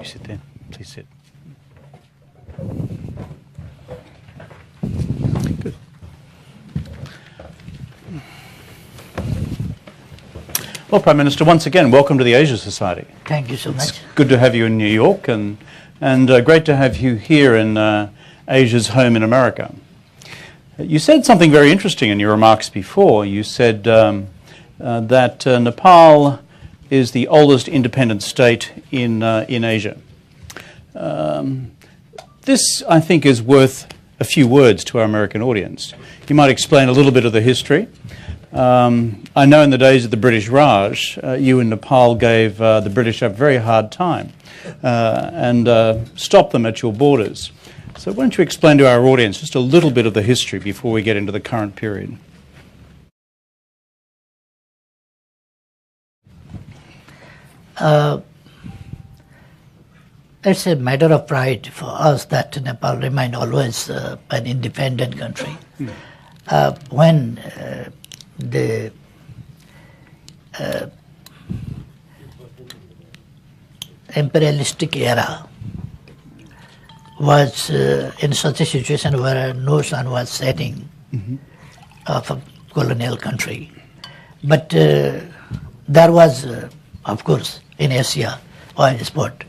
You sit there. Please sit. Good. Well, Prime Minister, once again, welcome to the Asia Society. Thank you so much. It's good to have you in New York and great to have you here in Asia's home in America. You said something very interesting in your remarks before. You said that Nepal is the oldest independent state in Asia. This, I think, is worth a few words to our American audience. You might explain a little bit of the history. I know in the days of the British Raj, you in Nepal gave the British a very hard time and stopped them at your borders. So why don't you explain to our audience just a little bit of the history before we get into the current period? It's a matter of pride for us that Nepal remained always an independent country. When the imperialistic era was in such a situation where no sun was setting of a colonial country. But there was, of course, in Asia, oil spot,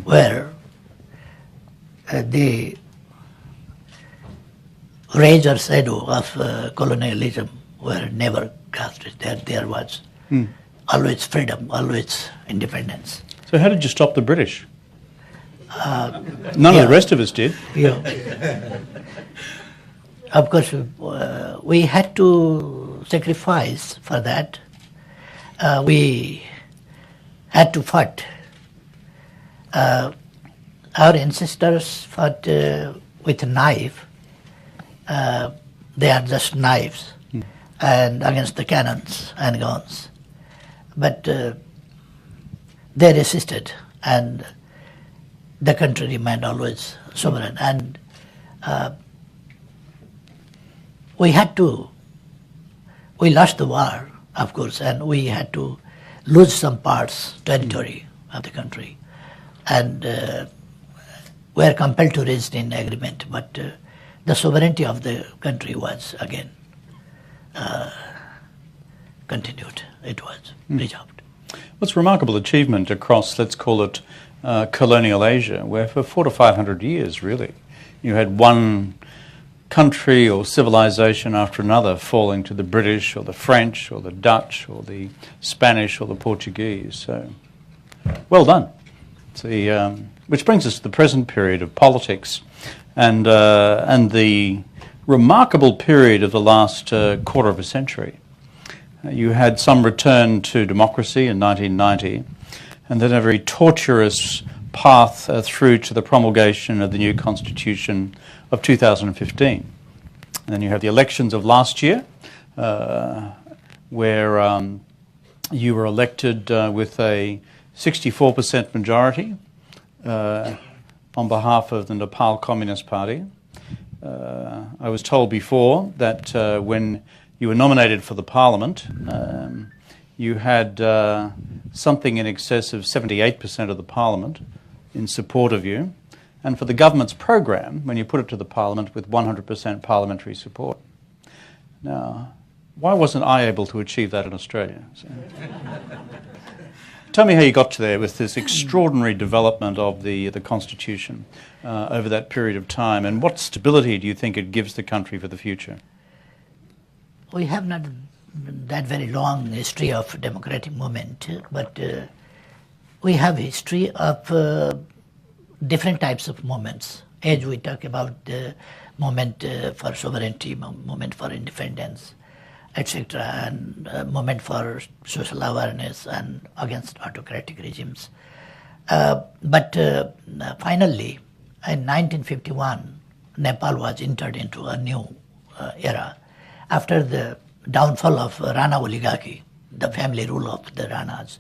where the rays or shadow of colonialism were never cast. There was always freedom, always independence. So how did you stop the British? None of the rest of us did. Yeah. Of course, we had to sacrifice for that. We had to fight. Our ancestors fought with a knife. They are just knives, and against the cannons and guns. But they resisted, and the country remained always sovereign. And we lost the war, of course, and we had to lose some territory of the country. And were compelled to resist in agreement, but the sovereignty of the country was again continued. It was preserved. Well, it's a remarkable achievement across, let's call it, colonial Asia, where for 400 to 500 years, really, you had one country or civilization after another falling to the British or the French or the Dutch or the Spanish or the Portuguese. So, well done. Which brings us to the present period of politics and the remarkable period of the last quarter of a century. You had some return to democracy in 1990, and then a very tortuous path through to the promulgation of the new constitution of 2015. And then you have the elections of last year, where you were elected with a 64% majority on behalf of the Nepal Communist Party. I was told before that when you were nominated for the parliament, you had something in excess of 78% of the parliament in support of you, and for the government's program, when you put it to the parliament, with 100% parliamentary support. Now, why wasn't I able to achieve that in Australia? So, tell me how you got to there with this extraordinary development of the Constitution over that period of time, and what stability do you think it gives the country for the future? We have not that very long history of democratic movement, but we have history of different types of movements. As we talk about the movement for sovereignty, movement for independence, etc., and movement for social awareness and against autocratic regimes. But finally, in 1951, Nepal was entered into a new era. After the downfall of Rana oligarchy, the family rule of the Ranas.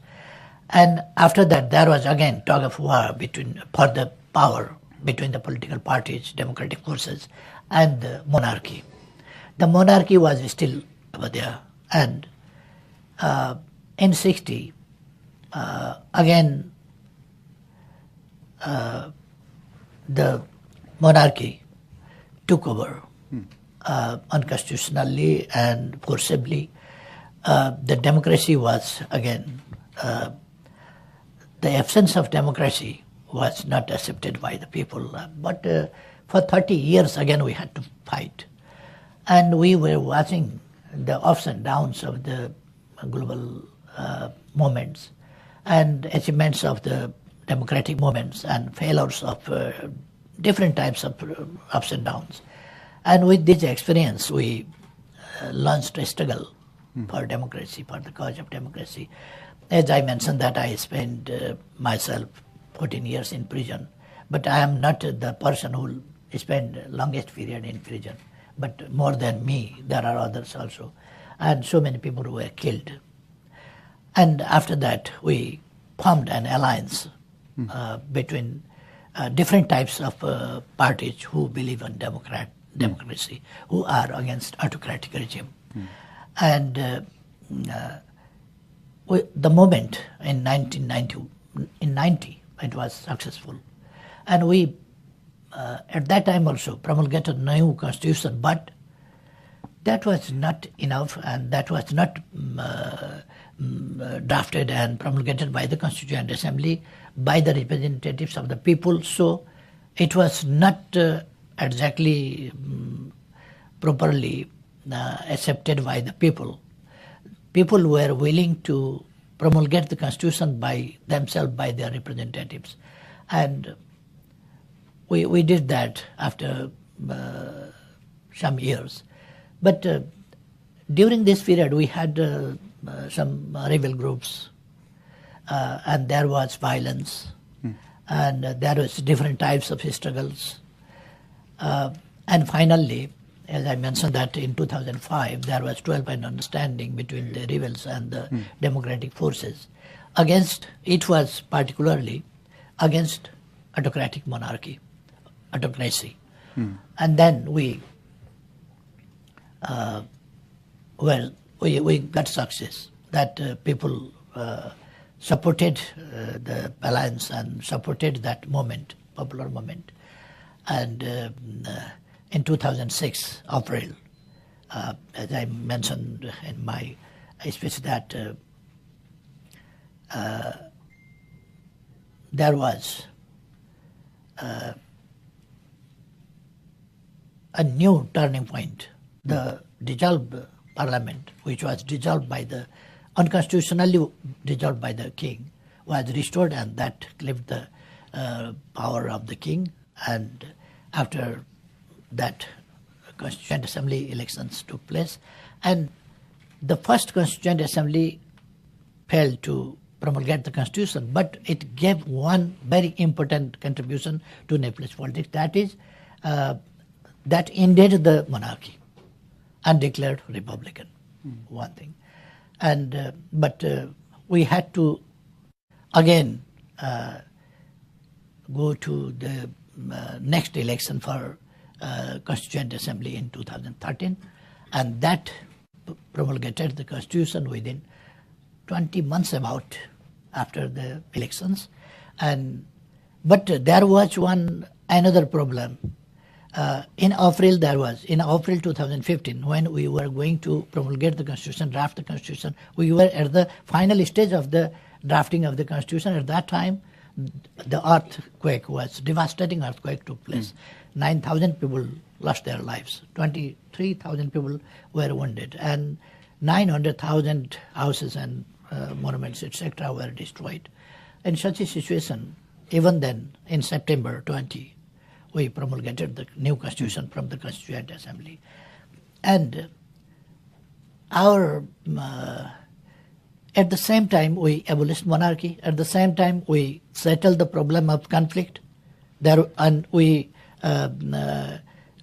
And after that, there was again tug of war for the power between the political parties, democratic forces, and the monarchy. The monarchy was still over there. And in 60, again, the monarchy took over unconstitutionally and forcibly. The democracy was, again, the absence of democracy was not accepted by the people. But for 30 years, again, we had to fight. And we were watching the ups and downs of the global movements and achievements of the democratic movements and failures of different types of ups and downs. And with this experience, we launched a struggle for democracy, for the cause of democracy. As I mentioned that I spent myself 14 years in prison, but I am not the person who spent longest period in prison. But more than me, there are others also. And so many people were killed. And after that, we formed an alliance between different types of parties who believe in democracy, who are against autocratic regime. And the movement in 1990, it was successful. And we, at that time also, promulgated a new constitution, but that was not enough, and that was not drafted and promulgated by the Constituent Assembly, by the representatives of the people. So it was not exactly properly accepted by the people. People were willing to promulgate the constitution by themselves, by their representatives. And we did that after some years. But during this period, we had some rebel groups, and there was violence, and there was different types of struggles. And finally, as I mentioned that in 2005, there was 12-point understanding between the rebels and the democratic forces. It was particularly against autocratic monarchy, autocracy. And then we got success, that people supported the alliance and supported that moment, popular moment. And in 2006, April, as I mentioned in my speech, that there was a new turning point. The dissolved parliament, which was dissolved by unconstitutionally dissolved by the king, was restored, and that clipped the power of the king. And after that, Constituent Assembly elections took place, and the first Constituent Assembly failed to promulgate the constitution, but it gave one very important contribution to Nepalese politics, that is, that ended the monarchy and declared republican, one thing. And but we had to again go to the next election for Constituent Assembly in 2013, and that promulgated the constitution within 20 months about after the elections. But there was another problem. In April 2015, when we were going to promulgate the constitution, draft the constitution, we were at the final stage of the drafting of the constitution. At that time, the devastating earthquake took place. 9,000 people lost their lives. 23,000 people were wounded, and 900,000 houses and monuments, etc., were destroyed. In such a situation, even then, in September 20, we promulgated the new constitution from the Constituent Assembly. And at the same time, we abolished monarchy. At the same time, we settled the problem of conflict. And we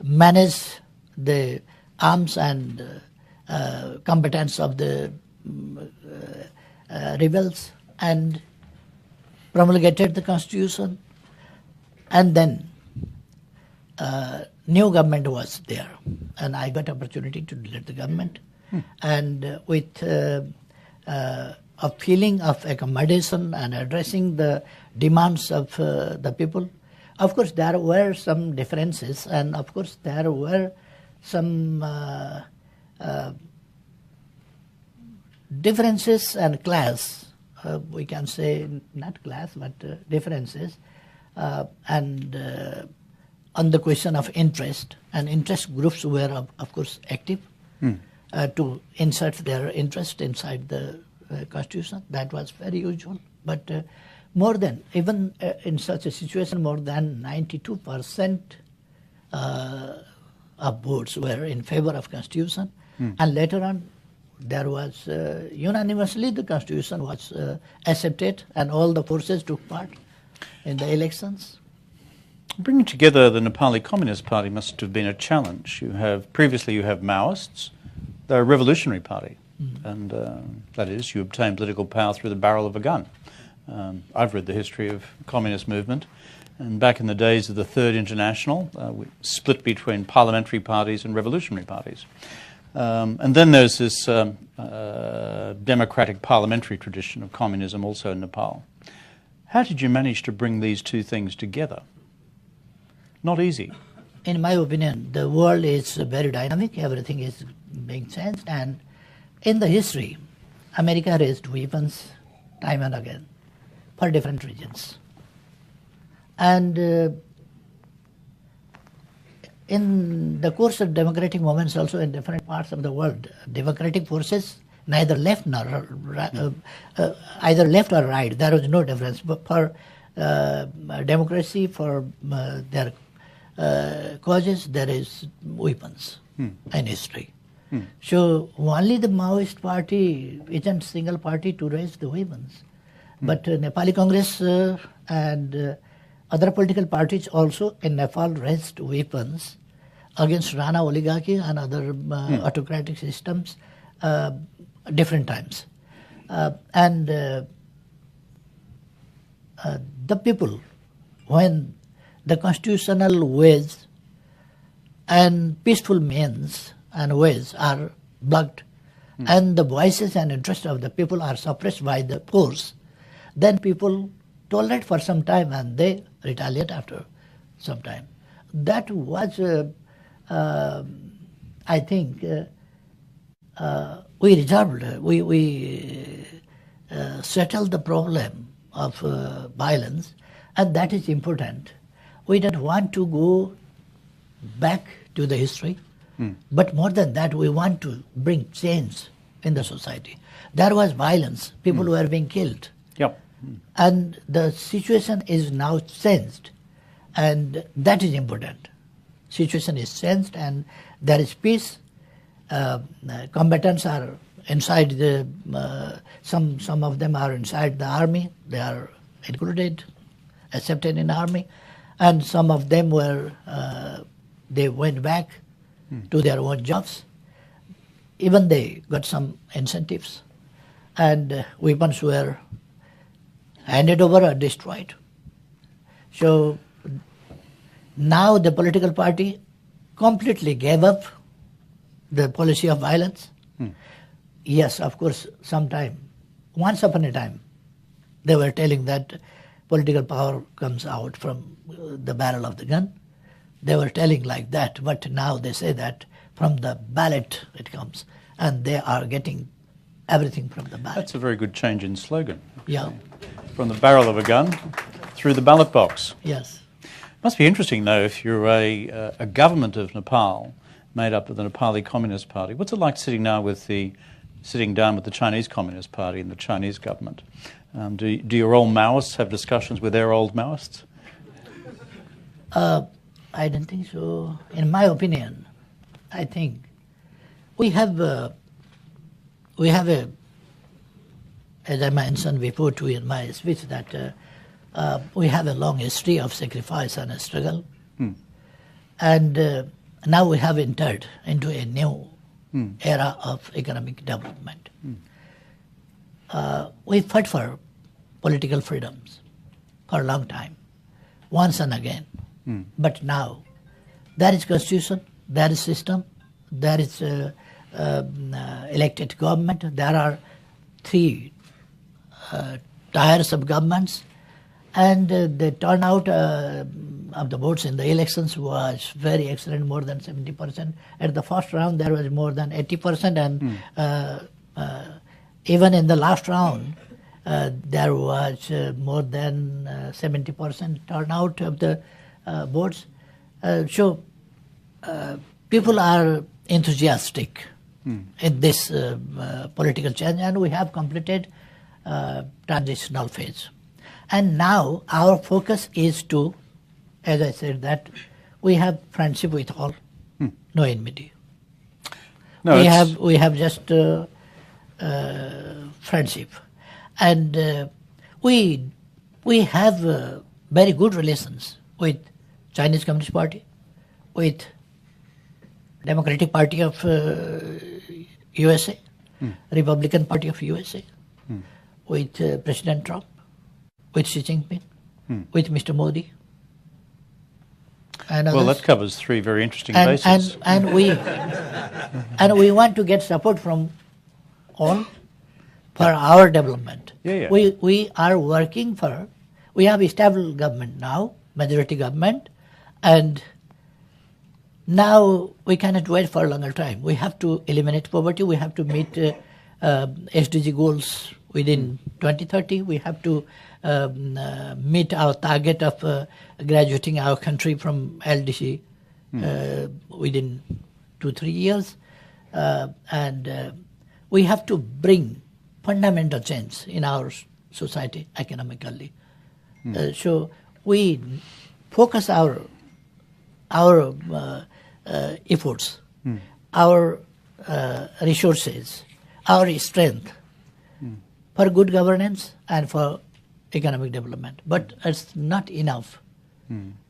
managed the arms and combatants of the rebels and promulgated the constitution. And then new government was there, and I got opportunity to lead the government. And with a feeling of accommodation and addressing the demands of the people. Of course, there were some differences, and of course, there were some differences and class. We can say not class, but differences, and on the question of interest, and interest groups were, of course, active to insert their interest inside the constitution. That was very usual. But more than, even in such a situation, more than 92% of votes were in favor of constitution, and later on there was unanimously the constitution was accepted, and all the forces took part in the elections. Bringing together the Nepali Communist Party must have been a challenge. Previously you have Maoists, they're a revolutionary party, and that is, you obtain political power through the barrel of a gun. I've read the history of communist movement, and back in the days of the Third International, we split between parliamentary parties and revolutionary parties. And then there's this democratic parliamentary tradition of communism also in Nepal. How did you manage to bring these two things together? Not easy. In my opinion, the world is very dynamic, everything is being changed, and in the history, America raised weapons time and again for different regions. And in the course of democratic movements also in different parts of the world, democratic forces neither left nor either left or right, there was no difference. But for democracy, for their causes, there is weapons in history. So only the Maoist party isn't single party to raise the weapons. But Nepali Congress and other political parties also in Nepal raised weapons against Rana oligarchy and other autocratic systems different times. And the people, when the constitutional ways and peaceful means and ways are blocked, and the voices and interests of the people are suppressed by the force, then people tolerate for some time and they retaliate after some time. That was, I think, we settled the problem of violence, and that is important. We don't want to go back to the history, but more than that, we want to bring change in the society. There was violence, people were being killed. Yep. And the situation is now changed, and that is important. Situation is changed, and there is peace. Combatants are inside the. Some of them are inside the army. They are included, accepted in army, and some of them were. They went back to their own jobs. Even they got some incentives, and weapons were handed over or destroyed. So now the political party completely gave up the policy of violence. Yes, of course, once upon a time, they were telling that political power comes out from the barrel of the gun. They were telling like that, but now they say that from the ballot it comes, and they are getting everything from the ballot. That's a very good change in slogan. Yeah. From the barrel of a gun through the ballot box. Yes. Must be interesting, though, if you're a government of Nepal made up of the Nepali Communist Party. What's it like sitting down with the Chinese Communist Party and the Chinese government? Do your old Maoists have discussions with their old Maoists? I don't think so. In my opinion, I think we have a, as I mentioned before too in my speech, that we have a long history of sacrifice and struggle. And now we have entered into a new era of economic development. We fought for political freedoms for a long time, once and again. But now there is constitution, there is system, there is elected government. There are three tiers of governments, and the turnout of the votes in the elections was very excellent, more than 70%. At the first round, there was more than 80%, and even in the last round, there was more than 70% turnout of the votes. So people are enthusiastic in this political change, and we have completed transitional phase. And now our focus is to, as I said, that we have friendship with all, no enmity. No, we have just friendship, and we have very good relations with Chinese Communist Party, with Democratic Party of USA, Republican Party of USA, with President Trump, with Xi Jinping, with Mr. Modi. And well, that covers three very interesting bases. And we want to get support from all for our development. Yeah. We are working for, we have established government now, majority government, and now we cannot wait for a longer time. We have to eliminate poverty. We have to meet SDG goals within 2030. We have to meet our target of graduating our country from LDC within 2-3 years. And we have to bring fundamental change in our society economically. So we focus our efforts, our resources, our strength for good governance and for economic development. But it's not enough.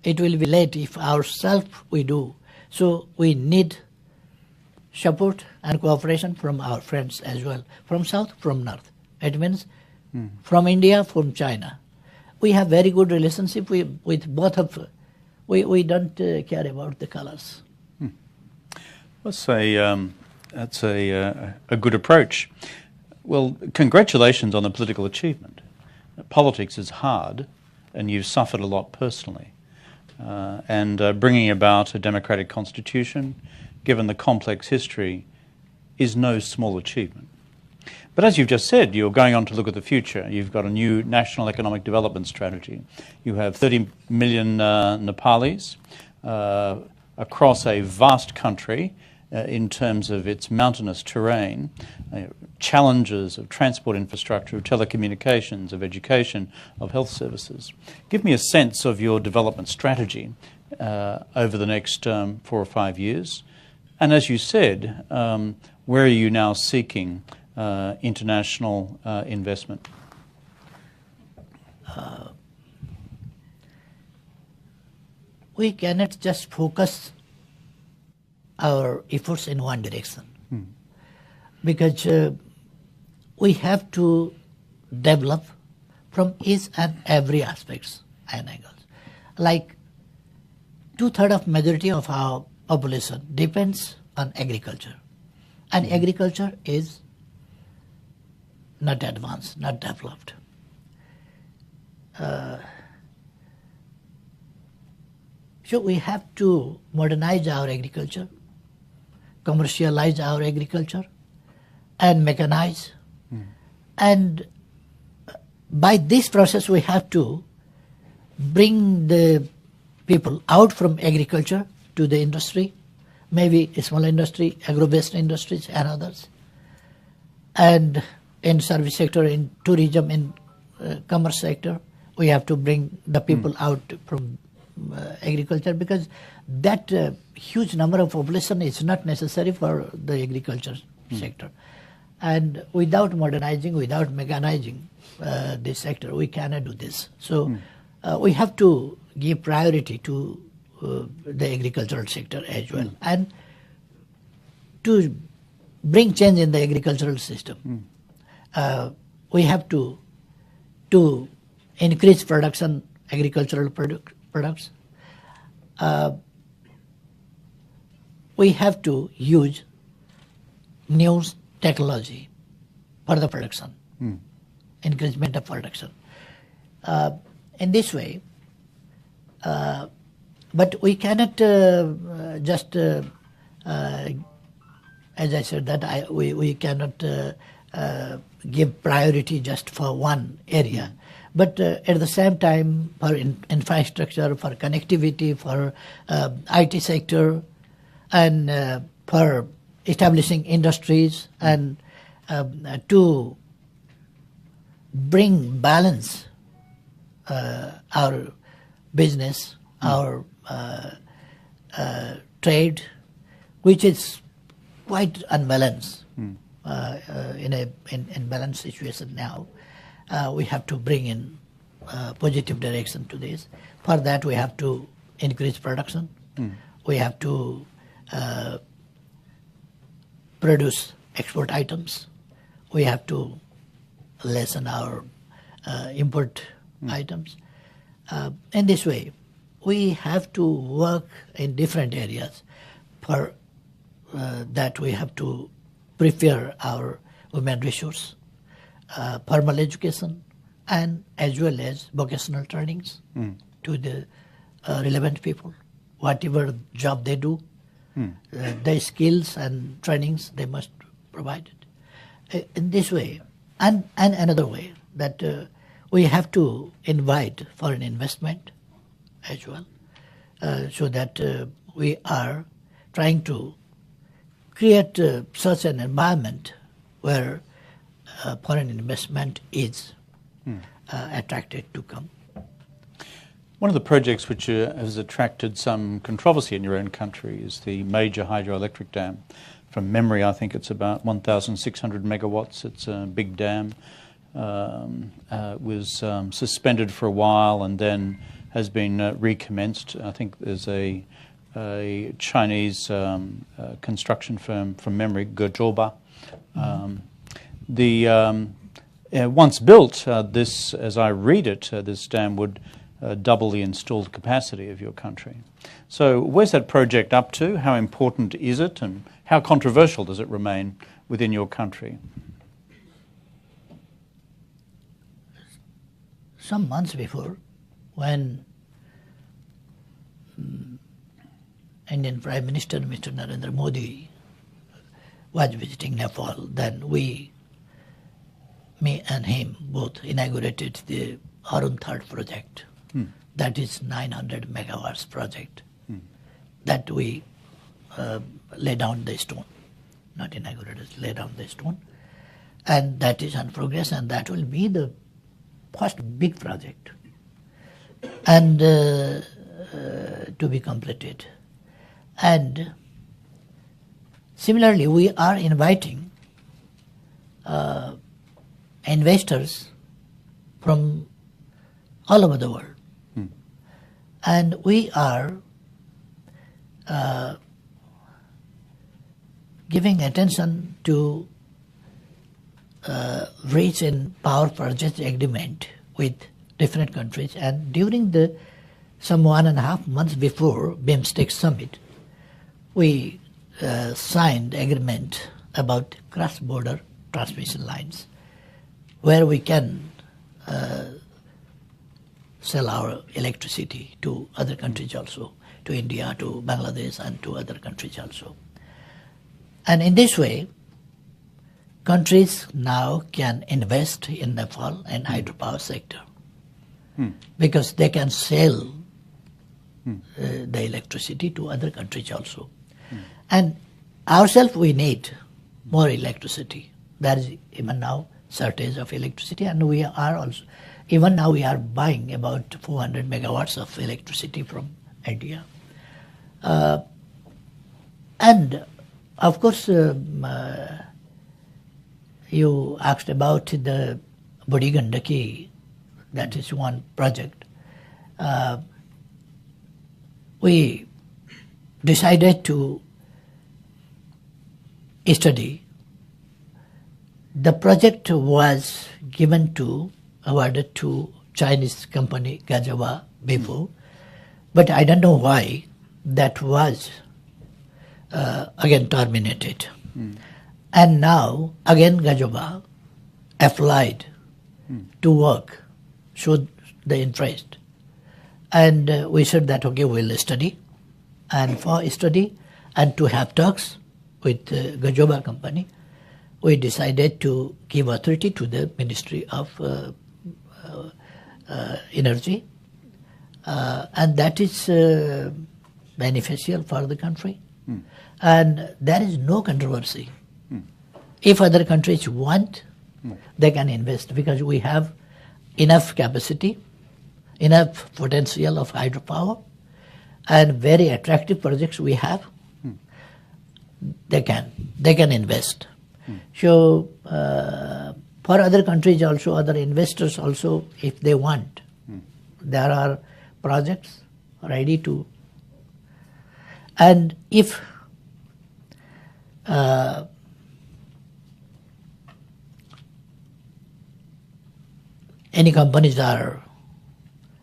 It will be late if ourselves we do. So we need support and cooperation from our friends as well, from south, from north. It means from India, from China. We have very good relationship with both of. We don't care about the colors. That's a good approach. Well, congratulations on the political achievement. Politics is hard, and you've suffered a lot personally. And bringing about a democratic constitution, given the complex history, is no small achievement. But as you've just said, you're going on to look at the future. You've got a new national economic development strategy. You have 30 million Nepalis across a vast country in terms of its mountainous terrain, challenges of transport infrastructure, of telecommunications, of education, of health services. Give me a sense of your development strategy over the next 4 or 5 years. And as you said, where are you now seeking international investment? We cannot just focus our efforts in one direction because we have to develop from each and every aspects and angles. Like 2/3 of majority of our population depends on agriculture, and agriculture is not advanced, not developed. So we have to modernize our agriculture, commercialize our agriculture, and mechanize. And by this process, we have to bring the people out from agriculture to the industry, maybe a small industry, agro-based industries and others. And in service sector, in tourism, in commerce sector, we have to bring the people out from agriculture, because that huge number of population is not necessary for the agriculture sector. And without modernizing, without mechanizing this sector, we cannot do this. So we have to give priority to the agricultural sector as well, and to bring change in the agricultural system. We have to increase production, agricultural products. We have to use new technology for the production. increasement of production. In this way, but we cannot just, as I said, that we cannot give priority just for one area. But at the same time, for infrastructure, for connectivity, for IT sector, and for establishing industries, and to bring balance our business, our trade, which is quite unbalanced in a balanced situation now. We have to bring in positive direction to this. For that, we have to increase production. We have to produce export items. We have to lessen our import items. In this way, we have to work in different areas. For that, we have to prepare our human resource, formal education, and as well as vocational trainings to the relevant people. Whatever job they do, their skills and trainings they must provide it. In this way, and another way, that we have to invite foreign investment as well, so that we are trying to create such an environment where foreign investment is attracted to come. One of the projects which has attracted some controversy in your own country is the major hydroelectric dam. From memory, I think it's about 1,600 megawatts. It's a big dam. Was suspended for a while and then has been recommenced. I think there's a Chinese construction firm, from memory, Gejoba. Once built, this, as I read it, this dam would double the installed capacity of your country. So where's that project up to? How important is it? And how controversial does it remain within your country? Some months before, when Indian Prime Minister Mr. Narendra Modi was visiting Nepal, then me and him both inaugurated the Arun III project. That is 900 megawatts project that we lay down the stone, not inaugurated, lay down the stone, and that is on progress, and that will be the first big project and to be completed. And similarly, we are inviting investors from all over the world. And we are giving attention to reach in power purchase agreement with different countries. And during some 1.5 months before BIMSTEC summit, we signed agreement about cross-border transmission lines, where we can sell our electricity to other countries also, to India, to Bangladesh, and to other countries also. And in this way, countries now can invest in Nepal and hydropower sector because they can sell the electricity to other countries also. And ourselves, we need more electricity. There is even now shortage of electricity, and we are also, even now we are buying about 400 megawatts of electricity from India. And of course, you asked about the Budi Gandaki, that is one project. We decided to study. The project was awarded to Chinese company Gajawa before, but I don't know why that was again terminated. And now again Gajawa applied to work, show the interest. And we said that, okay, we'll study. And for study and to have talks with Gajoba company, we decided to give authority to the Ministry of Energy. And that is beneficial for the country. And there is no controversy. If other countries want, they can invest because we have enough capacity, enough potential of hydropower, and very attractive projects we have. They can invest. So for other countries also, other investors also, if they want, there are projects ready to. And if any companies or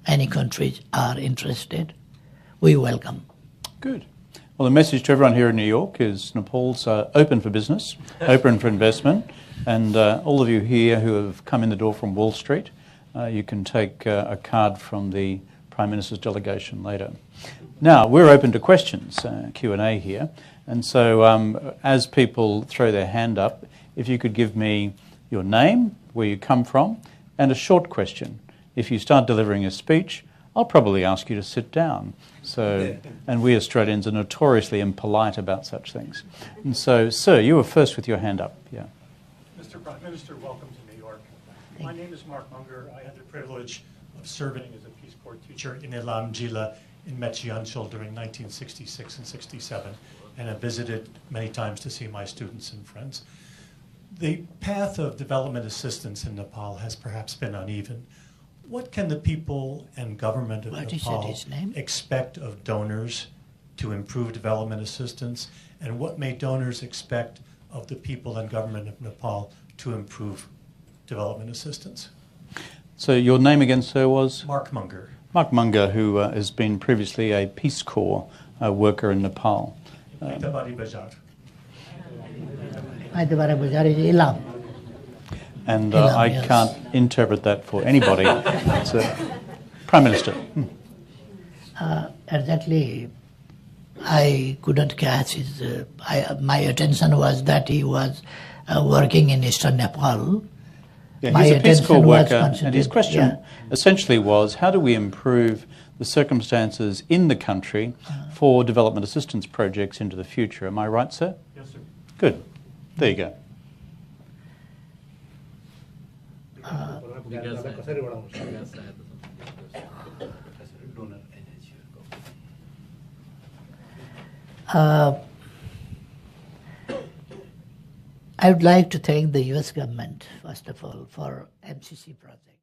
any countries are interested, we welcome. Good. Well, the message to everyone here in New York is Nepal's open for business, open for investment, and all of you here who have come in the door from Wall Street, you can take a card from the Prime Minister's delegation later. Now, we're open to questions, Q&A here, and so as people throw their hand up, if you could give me your name, where you come from, and a short question. If you start delivering a speech, I'll probably ask you to sit down. So, and we Australians are notoriously impolite about such things. And so, sir, you were first with your hand up. Yeah. Mr. Prime Minister, welcome to New York. My name is Mark Munger. I had the privilege of serving as a Peace Corps teacher in Elam Jila in Mechianchal during 1966 and 67, and have visited many times to see my students and friends. The path of development assistance in Nepal has perhaps been uneven. What can the people and government of Nepal expect of donors to improve development assistance? And what may donors expect of the people and government of Nepal to improve development assistance? So your name again, sir, was? Mark Munger. Mark Munger, who has been previously a Peace Corps worker in Nepal. And I can't interpret that for anybody. So, Prime Minister. Exactly. I couldn't catch his. My attention was that he was working in Eastern Nepal. Yeah, he's a Peace Corps worker, and his question essentially was, how do we improve the circumstances in the country for development assistance projects into the future? Am I right, sir? Yes, sir. Good. There you go. I would like to thank the US government, first of all, for MCC project.